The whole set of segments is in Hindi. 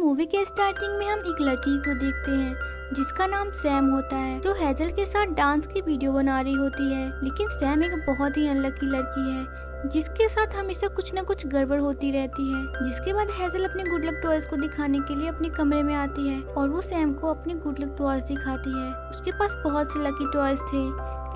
मूवी के स्टार्टिंग में हम एक लड़की को देखते हैं जिसका नाम सैम होता है, जो हेजल के साथ डांस की वीडियो बना रही होती है। लेकिन सैम एक बहुत ही अनलकी लड़की है जिसके साथ हमेशा कुछ न कुछ गड़बड़ होती रहती है। जिसके बाद हेजल अपने गुड लक टॉयज को दिखाने के लिए अपने कमरे में आती है और वो सैम को अपने गुड लक टॉयज दिखाती है। उसके पास बहुत से लकी टॉयज थे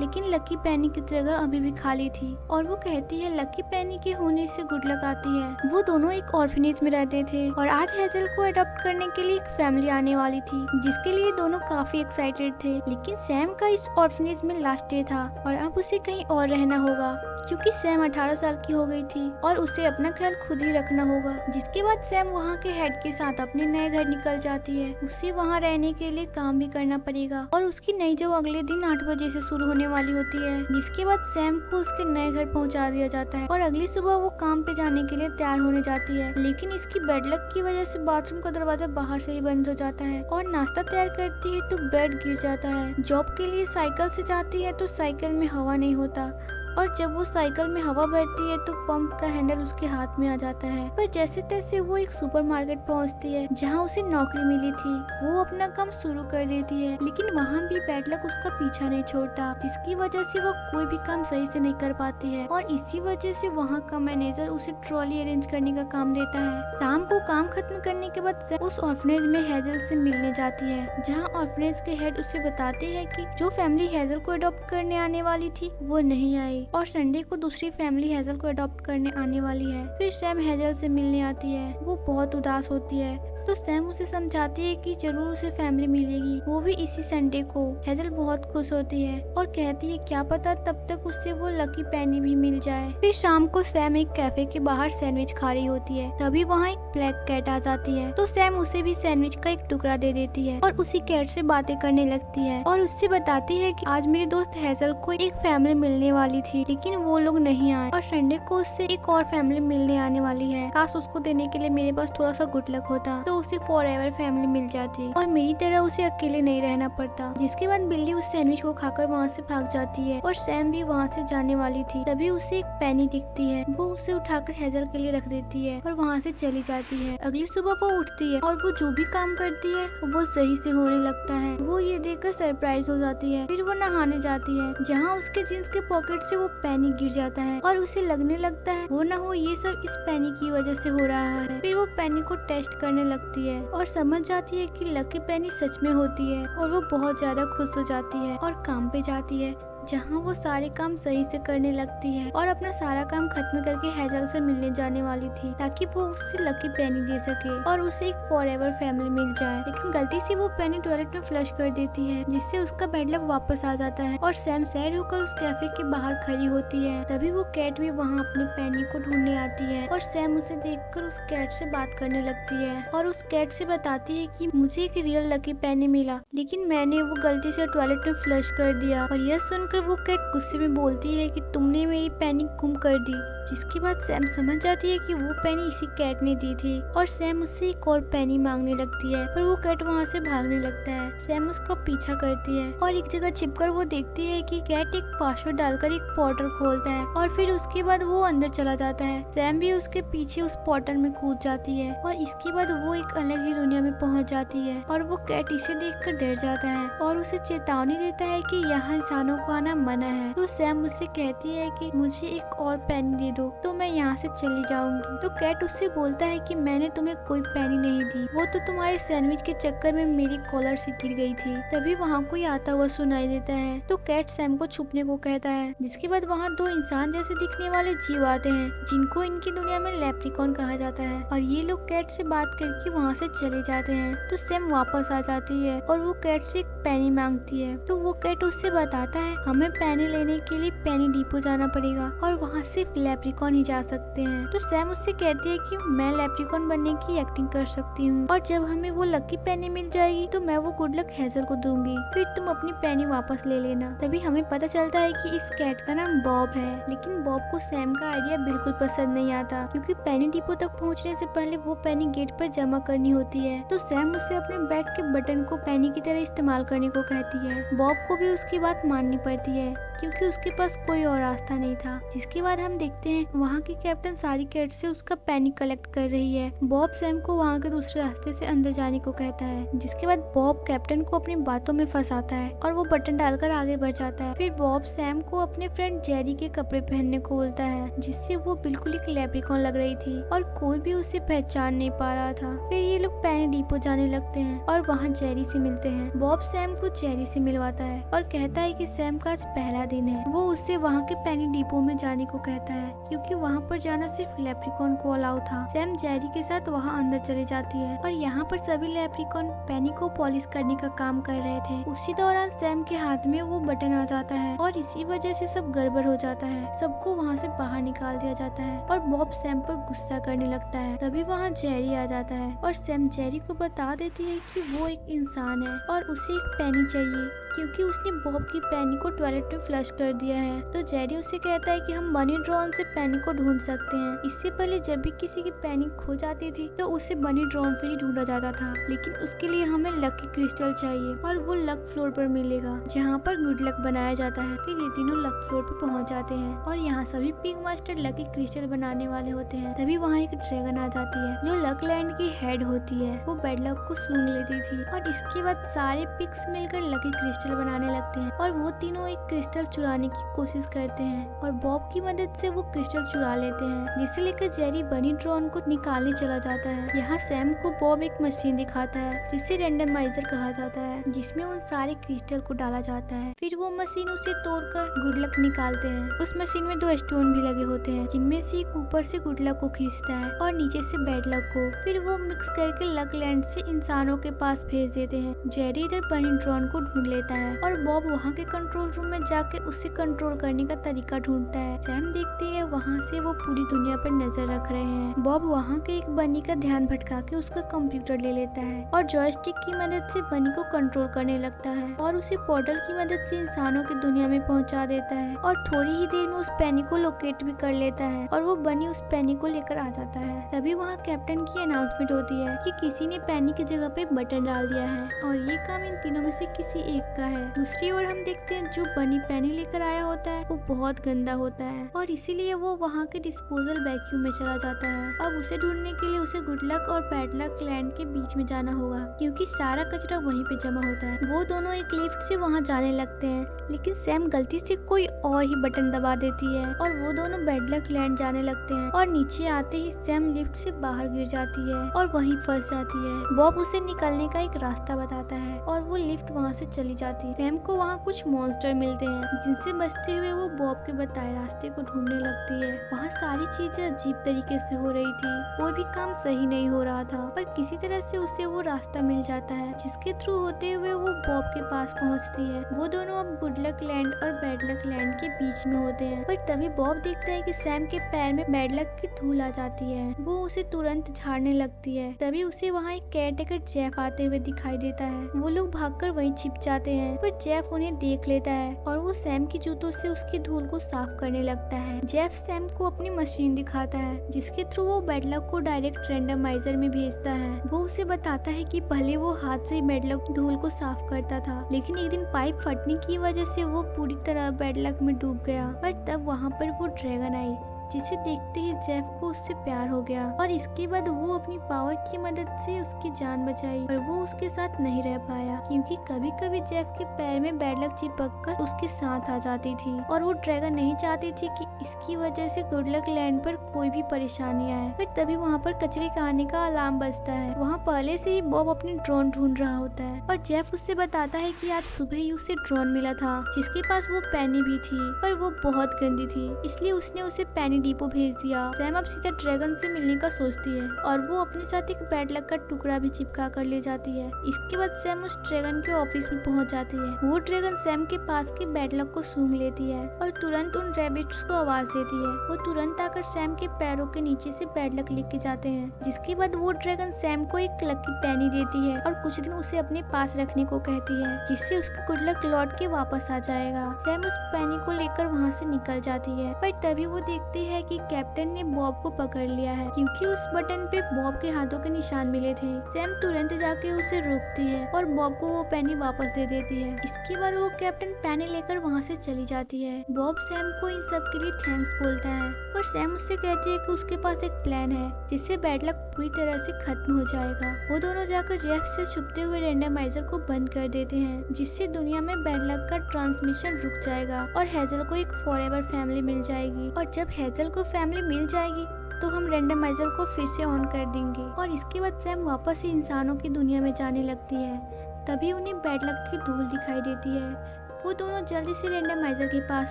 लेकिन लकी पेनी की जगह अभी भी खाली थी और वो कहती है लकी पेनी के होने से गुड लक आती है। वो दोनों एक ऑर्फनेज में रहते थे और आज हेजल को अडॉप्ट करने के लिए एक फैमिली आने वाली थी जिसके लिए दोनों काफी एक्साइटेड थे। लेकिन सैम का इस ऑर्फनेज में लास्ट डे था और अब उसे कहीं और रहना होगा क्योंकि सैम 18 साल की हो गई थी और उसे अपना ख्याल खुद ही रखना होगा। जिसके बाद सैम वहाँ के हेड के साथ अपने नए घर निकल जाती है। उसे वहाँ रहने के लिए काम भी करना पड़ेगा और उसकी नई जॉब अगले दिन 8 बजे से शुरू होने वाली होती है। जिसके बाद सैम को उसके नए घर पहुँचा दिया जाता है और अगली सुबह वो काम पे जाने के लिए तैयार होने जाती है। लेकिन इसकी बेड लक की वजह से बाथरूम का दरवाजा बाहर से ही बंद हो जाता है और नाश्ता तैयार करती है तो बेड गिर जाता है। जॉब के लिए साइकिल से जाती है तो साइकिल में हवा नहीं होता और जब वो साइकिल में हवा भरती है तो पंप का हैंडल उसके हाथ में आ जाता है। पर जैसे तैसे वो एक सुपरमार्केट पहुंचती है जहां उसे नौकरी मिली थी। वो अपना काम शुरू कर देती है लेकिन वहां भी बैड लक उसका पीछा नहीं छोड़ता जिसकी वजह से वो कोई भी काम सही से नहीं कर पाती है और इसी वजह से वहाँ का मैनेजर उसे ट्रॉली अरेंज करने का काम देता है। शाम को काम खत्म करने के बाद उस ऑर्फनेज में हेजल से मिलने जाती है जहाँ ऑर्फनेज के हेड उसे बताते हैं कि जो फैमिली हेजल को अडॉप्ट करने आने वाली थी वो नहीं आई और संडे को दूसरी फैमिली हेजल को अडॉप्ट करने आने वाली है। फिर सैम हेजल से मिलने आती है। वो बहुत उदास होती है तो सैम उसे समझाती है कि जरूर उसे फैमिली मिलेगी, वो भी इसी संडे को। हेजल बहुत खुश होती है और कहती है क्या पता तब तक उससे वो लकी पेनी भी मिल जाए। फिर शाम को सैम एक कैफे के बाहर सैंडविच खा रही होती है तभी वहाँ एक ब्लैक कैट आ जाती है तो सैम उसे भी सैंडविच का एक टुकड़ा दे देती है और उसी कैट से बातें करने लगती है और उससे बताती है कि आज मेरे दोस्त हेजल को एक फैमिली मिलने वाली थी लेकिन वो लोग नहीं आए और संडे को उससे एक और फैमिली मिलने आने वाली है। काश उसको देने के लिए मेरे पास थोड़ा सा गुड लक होता तो उसे फॉरएवर फैमिली मिल जाती और मेरी तरह उसे अकेले नहीं रहना पड़ता। जिसके बाद बिल्ली उस सैंडविच को खाकर वहाँ से भाग जाती है और सैम भी वहाँ से जाने वाली थी तभी उसे एक पेनी दिखती है। वो उसे उठाकर हेजल के लिए रख देती है और वहाँ से चली जाती है। अगली सुबह वो उठती है और वो जो भी काम करती है वो सही से होने लगता है। वो ये देखकर सरप्राइज हो जाती है। फिर वो नहाने जाती है जहाँ उसके जींस के पॉकेट से वो पेनी गिर जाता है और उसे लगने लगता है वो न हो ये सब इस पेनी की वजह से हो रहा है। फिर वो पेनी को टेस्ट करने लगती है और समझ जाती है कि लकी पेनी सच में होती है और वो बहुत ज्यादा खुश हो जाती है और काम पे जाती है जहाँ वो सारे काम सही से करने लगती है और अपना सारा काम खत्म करके हेजल से मिलने जाने वाली थी ताकि वो उससे लकी पेनी दे सके और उसे एक फॉरएवर फैमिली मिल जाए। लेकिन गलती से वो पेनी टॉयलेट में फ्लश कर देती है जिससे उसका बैड लक वापस आ जाता है और सैम सैड होकर उस कैफे के बाहर खड़ी होती है। तभी वो कैट भी वहाँ अपने पेनी को ढूंढने आती है और सैम उसे देखकर उस कैट से बात करने लगती है और उस कैट से बताती है कि मुझे एक रियल लकी पेनी मिला लेकिन मैंने वो गलती से टॉयलेट में फ्लश कर दिया। और यह सुनकर वो कैट गुस्से में बोलती है कि तुमने मेरी पेनी गुम कर दी। जिसके बाद सैम समझ जाती है कि वो पेनी इसी कैट ने दी थी और सैम उससे एक और पेनी मांगने लगती है पर वो कैट वहाँ से भागने लगता है। सैम उसका पीछा करती है और एक जगह छिपकर वो देखती है कि कैट एक पासवर्ड डालकर एक पोर्टल खोलता है और फिर उसके बाद वो अंदर चला जाता है। सैम भी उसके पीछे उस पोर्टल में कूद जाती है और इसके बाद वो एक अलग ही दुनिया में पहुँच जाती है और वो कैट इसे देखकर डर जाता है और उसे चेतावनी देता है कि यहाँ इंसानों को आना मना है। तो सैम उससे कहती है कि मुझे एक और पेनी दे दो तो मैं यहाँ से चली जाऊंगी। तो कैट उससे बोलता है कि मैंने तुम्हें कोई पेनी नहीं दी, वो तो तुम्हारे सैंडविच के चक्कर में मेरी कॉलर से गिर गई थी। तभी वहाँ कोई आता हुआ सुनाई देता है तो कैट सैम को छुपने को कहता है। जिसके बाद वहाँ दो इंसान जैसे दिखने वाले जीव आते हैं जिनको इनकी दुनिया में लेप्रिकॉन कहा जाता है और ये लोग कैट से बात करके वहाँ से चले जाते हैं। तो सैम वापस आ जाती है और वो कैट से एक पेनी मांगती है तो वो कैट उससे बताता है हमें पेनी लेने के लिए पेनी डिपो जाना पड़ेगा और वहाँ सिर्फ लेप्रिकॉन ही जा सकते हैं। तो सैम उससे कहती है कि मैं लेप्रिकॉन बनने की एक्टिंग कर सकती हूँ और जब हमें वो लकी पेनी मिल जाएगी तो मैं वो गुड लक हेजल को दूंगी, फिर तुम अपनी पेनी वापस ले लेना। तभी हमें पता चलता है कि इस कैट का नाम बॉब है। लेकिन बॉब को सैम का आइडिया बिल्कुल पसंद नहीं आता क्योंकि पेनी डिपो तक पहुँचने से पहले वो पेनी गेट पर जमा करनी होती है। तो सैम उसे अपने बैग के बटन को पेनी की तरह इस्तेमाल करने को कहती है। बॉब को भी उसकी बात माननी पड़ती करती है क्योंकि उसके पास कोई और रास्ता नहीं था। जिसके बाद हम देखते हैं वहाँ की कैप्टन सारी कैट से उसका पैनिक कलेक्ट कर रही है। बॉब सैम को वहाँ के दूसरे रास्ते से अंदर जाने को कहता है। जिसके बाद बॉब कैप्टन को अपनी बातों में फंसाता है और वो बटन डालकर आगे बढ़ जाता है। फिर बॉब सैम को अपने फ्रेंड जेरी के कपड़े पहनने को बोलता है, जिससे वो बिल्कुल एक लेप्रिकॉन लग रही थी और कोई भी उसे पहचान नहीं पा रहा था। फिर ये लोग पैनी डिपो जाने लगते हैं और वहाँ जेरी से मिलते हैं। बॉब सैम को जेरी से मिलवाता है और कहता है कि सैम का आज पहला दिन है। वो उससे वहाँ के पैनी डिपो में जाने को कहता है क्योंकि वहाँ पर जाना सिर्फ लेप्रिकॉन को अलाउ था। सैम जेरी के साथ वहाँ अंदर चली जाती है और यहाँ पर सभी लेप्रिकॉन पैनी को पॉलिश करने का काम कर रहे थे। उसी दौरान सैम के हाथ में वो बटन आ जाता है और इसी वजह से सब गड़बड़ हो जाता है। सबको वहाँ से बाहर निकाल दिया जाता है और बॉब सैम पर गुस्सा करने लगता है। तभी वहाँ जेरी आ जाता है और सैम जेरी को बता देती है कि वो एक इंसान है और उसे एक पैनी चाहिए क्योंकि उसने बॉब की पैनी को टॉयलेट में फ्लश कर दिया है। तो जेरी उसे कहता है कि हम बनी ड्रोन से पैनी को ढूंढ सकते हैं। इससे पहले जब भी किसी की पैनी खो जाती थी तो उसे बनी ड्रोन से ही ढूंढा जाता था, लेकिन उसके लिए हमें लकी क्रिस्टल चाहिए और वो लक फ्लोर पर मिलेगा जहाँ पर गुड लक बनाया जाता है। फिर ये तीनों लक फ्लोर पर पहुँच जाते हैं और यहाँ सभी पिग मास्टर लकी क्रिस्टल बनाने वाले होते हैं। तभी वहाँ एक ड्रैगन आ जाती है जो लक लैंड की हेड होती है। वो बेड लक को सूंघ लेती थी और इसके बाद सारे पिग्स मिलकर लकी क्रिस्टल बनाने लगते हैं और वो तीनों एक क्रिस्टल चुराने की कोशिश करते हैं और बॉब की मदद से वो क्रिस्टल चुरा लेते हैं, जिसे लेकर जेरी बनी ड्रोन को निकालने चला जाता है। यहाँ सैम को बॉब एक मशीन दिखाता है जिसे रैंडमाइजर कहा जाता है, जिसमें उन सारे क्रिस्टल को डाला जाता है। फिर वो मशीन उसे तोड़कर गुड लक निकालते हैं। उस मशीन में 2 स्टोन भी लगे होते हैं, जिनमें से एक ऊपर से गुड लक को खींचता है और नीचे से बैड लक को। फिर वो मिक्स करके लक लैंड से इंसानों के पास भेज देते हैं। जेरी इधर बनी ड्रोन को ढूंढ लेता है और बॉब वहाँ के कंट्रोल रूम में जाके उसे कंट्रोल करने का तरीका ढूंढता है। सैम देखती है वहाँ से वो पूरी दुनिया पर नजर रख रहे हैं। बॉब वहाँ के एक बनी का ध्यान भटका के उसका कंप्यूटर ले लेता है और जॉयस्टिक की मदद से बनी को कंट्रोल करने लगता है और उसे पोर्टल की मदद से इंसानों की दुनिया में पहुँचा देता है और थोड़ी ही देर में उस पैनी को लोकेट भी कर लेता है और वो बनी उस पैनी को लेकर आ जाता है। तभी वहाँ कैप्टन की अनाउंसमेंट होती है कि किसी ने पैनी की जगह पे बटन डाल दिया है और ये काम इन तीनों में से किसी एक का है। दूसरी ओर हम देखते हैं जो बनी पैनी लेकर आया होता है वो बहुत गंदा होता है और इसीलिए वो वहाँ के डिस्पोजल वैक्यूम में चला जाता है। अब उसे ढूंढने के लिए उसे गुड लक और बैड लक लैंड के बीच में जाना होगा क्योंकि सारा कचरा वहीं पे जमा होता है। वो दोनों एक लिफ्ट से वहाँ जाने लगते हैं, लेकिन सैम गलती से कोई और ही बटन दबा देती है और वो दोनों बैड लक लैंड जाने लगते हैं और नीचे आते ही सैम लिफ्ट से बाहर गिर जाती है और वहीं फंस जाती है। बॉब उसे निकलने का एक रास्ता बताता है और वो लिफ्ट वहाँ से चली जाती है। सैम को वहाँ कुछ मॉन्स्टर मिलते हैं जिनसे बचते हुए वो बॉब के बताए रास्ते को ढूंढने लगती है। वहाँ सारी चीजें अजीब तरीके से हो रही थी, कोई भी काम सही नहीं हो रहा था, पर किसी तरह से उसे वो रास्ता मिल जाता है जिसके थ्रू होते हुए वो बॉब के पास पहुँचती है। वो दोनों अब गुड लक लैंड और बैड लक लैंड के बीच में होते हैं, पर तभी बॉब देखता है कि सैम के पैर में बैड लक की धूल आ जाती है। वो उसे तुरंत झाड़ने लगती है। तभी उसे वहाँ एक केयरटेकर जेफ आते हुए दिखाई देता है। वो लोग भागकर वहीं छिप जाते हैं, पर जेफ उन्हें देख लेता है और वो सैम की जूतों से उसकी धूल को साफ करने लगता है। जेफ सैम को अपनी मशीन दिखाता है जिसके थ्रू वो बैड लक को डायरेक्ट रैंडमाइजर में भेजता है। वो उसे बताता है कि पहले वो हाथ से बैड लक धूल को साफ करता था, लेकिन एक दिन पाइप फटने की वजह से वो पूरी तरह बैड लक में डूब गया। पर तब वहाँ पर वो ड्रैगन आई जिसे देखते ही जेफ को उससे प्यार हो गया और इसके बाद वो अपनी पावर की मदद से उसकी जान बचाई, पर वो उसके साथ नहीं रह पाया क्योंकि कभी कभी जेफ के पैर में बैड लक चिपक कर उसके साथ आ जाती थी और वो ड्रैगन नहीं चाहती थी कि इसकी वजह से गुड लक लैंड पर कोई भी परेशानी आए। फिर तभी वहाँ पर कचरे का आने का अलार्म बजता है। वहाँ पहले से ही बॉब अपनी ड्रोन ढूंढ रहा होता है और जेफ उससे बताता है कि आज सुबह ही उसे ड्रोन मिला था जिसके पास वो पैनी भी थी, पर वो बहुत गंदी थी, इसलिए उसने उसे पैनी डिपो भेज दिया। सैम अब सीधा ड्रैगन से मिलने का सोचती है और वो अपने साथ एक बैड लक का टुकड़ा भी चिपका कर ले जाती है। इसके बाद सैम उस ड्रैगन के ऑफिस में पहुंच जाती है। वो ड्रैगन सैम के पास के बैड लक को सूंघ लेती है और तुरंत उन रैबिट्स को आवाज देती है। वो तुरंत आकर सैम के पैरों के नीचे से बैड लक लेके जाते हैं। जिसके बाद वो ड्रैगन सैम को एक लकी पैनी देती है और कुछ दिन उसे अपने पास रखने को कहती है, जिससे उसका गुड लक लौट के वापस आ जाएगा। सैम उस पैनी को लेकर वहाँ से निकल जाती है, पर तभी वो देखते है कि कैप्टन ने बॉब को पकड़ लिया है क्योंकि उस बटन पे बॉब के हाथों के निशान मिले थे। सैम तुरंत जाके उसे रोकती है और बॉब को वो पेनी वापस दे देती है। इसके बाद वो कैप्टन पेनी लेकर वहाँ से चली जाती है। बॉब सैम को इन सब के लिए थैंक्स बोलता है और सैम उससे कहती है कि उसके पास एक प्लान है जिससे बैड लक पूरी तरह से खत्म हो जाएगा। वो दोनों जाकर जेफ से छुपते हुए रैंडमाइजर को बंद कर देते हैं जिससे दुनिया में बैड लक का ट्रांसमिशन रुक जाएगा और हेजल को एक फॉरएवर फैमिली मिल जाएगी। और जब हेजल को फैमिली मिल जाएगी तो हम रैंडमाइजर को फिर से ऑन कर देंगे। और इसके बाद सैम वापस से इंसानों की दुनिया में जाने लगती है। तभी उन्हें बैड लक की धूल दिखाई देती है। वो दोनों जल्दी से रैंडमाइजर के पास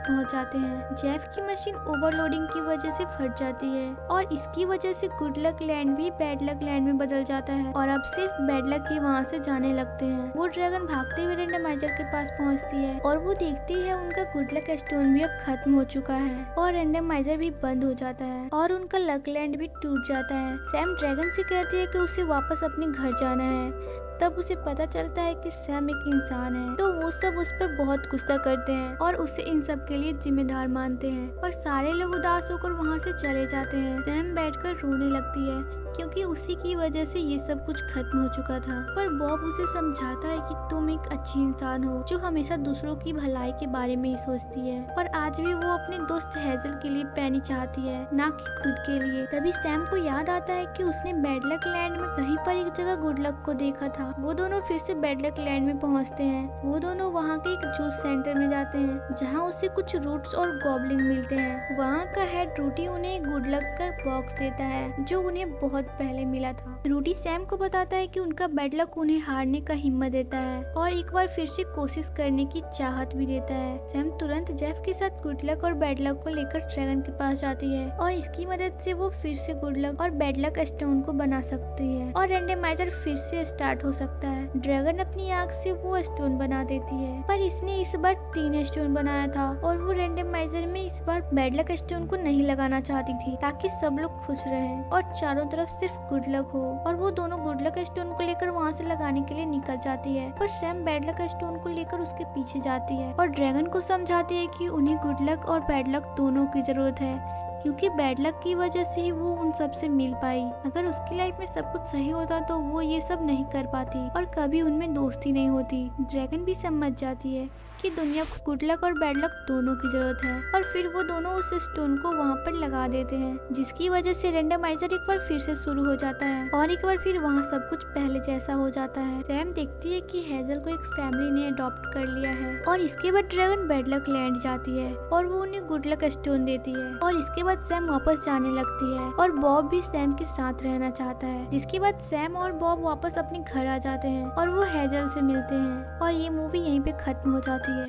पहुंच जाते हैं। जेफ की मशीन ओवरलोडिंग की वजह से फट जाती है और इसकी वजह से गुड लक लैंड भी बैड लक लैंड में बदल जाता है और अब सिर्फ बैड लक ही वहाँ से जाने लगते हैं। वो ड्रैगन भागते हुए रैंडमाइजर के पास पहुँचती है और वो देखती है उनका गुड लक स्टोन भी अब खत्म हो चुका है और रैंडमाइजर भी बंद हो जाता है और उनका लक लैंड भी टूट जाता है। सैम ड्रैगन से कहती है कि उसे वापस अपने घर जाना है। तब उसे पता चलता है कि सैम एक इंसान है, तो वो सब उस पर बहुत गुस्सा करते हैं और उसे इन सब के लिए जिम्मेदार मानते हैं और सारे लोग उदास होकर वहाँ से चले जाते हैं। सैम बैठकर रोने लगती है क्योंकि उसी की वजह से ये सब कुछ खत्म हो चुका था। पर बॉब उसे समझाता है कि तुम एक अच्छी इंसान हो जो हमेशा दूसरों की भलाई के बारे में ही सोचती है और आज भी वो अपने दोस्त हेजल के लिए पेनी चाहती है, ना कि खुद के लिए। तभी सैम को याद आता है कि उसने बैड लक लैंड में कहीं पर एक जगह गुड लक को देखा था। वो दोनों फिर से बैड लक लैंड में पहुँचते हैं। वो दोनों वहाँ के एक जूस सेंटर में जाते हैं जहाँ उसे कुछ रूट्स और गॉबलिन मिलते हैं। वहाँ का हेड रूटी उन्हें गुड लक का बॉक्स देता है जो उन्हें बहुत पहले मिला था। रूटी सैम को बताता है कि उनका बैड लक उन्हें हारने का हिम्मत देता है और एक बार फिर से कोशिश करने की चाहत भी देता है। सैम तुरंत जेफ के साथ गुड लक और बैड लक को लेकर ड्रैगन के पास जाती है और इसकी मदद से वो फिर से गुड लक और बैड लक स्टोन को बना सकती है और रैंडमाइजर फिर से स्टार्ट हो सकता है। ड्रैगन अपनी आग से वो स्टोन बना देती है पर इसने इस बार 3 स्टोन बनाया था और वो रैंडमाइजर में इस बार बैड लक स्टोन को नहीं लगाना चाहती थी ताकि सब लोग खुश रहें और चारों तरफ सिर्फ गुड लक हो। और वो दोनों गुड लक स्टोन को लेकर वहाँ से लगाने के लिए निकल जाती है और सैम बैड लक स्टोन को लेकर उसके पीछे जाती है और ड्रैगन को समझाती है कि उन्हें गुड लक और बैड लक दोनों की जरूरत है क्योंकि बैड लक की वजह से ही वो उन सब से मिल पाई। अगर उसकी लाइफ में सब कुछ सही होता तो वो ये सब नहीं कर पाती और कभी उनमें दोस्ती नहीं होती। ड्रैगन भी समझ जाती है कि दुनिया को गुड लक और बैड लक दोनों की जरूरत है और फिर वो दोनों उस स्टोन को वहाँ पर लगा देते हैं जिसकी वजह से रैंडमाइजर एक बार फिर से शुरू हो जाता है और एक बार फिर वहाँ सब कुछ पहले जैसा हो जाता है। सैम देखती है कि हेजल को एक फैमिली ने अडॉप्ट कर लिया है और इसके बाद ड्रैगन बैड लक लैंड जाती है और वो उन्हें गुड लक स्टोन देती है और इसके बाद सैम वापस जाने लगती है और बॉब भी सैम के साथ रहना चाहता है। जिसके बाद सैम और बॉब वापस अपने घर आ जाते हैं और वो हेजल से मिलते हैं और ये मूवी यहीं पे खत्म हो जाती है।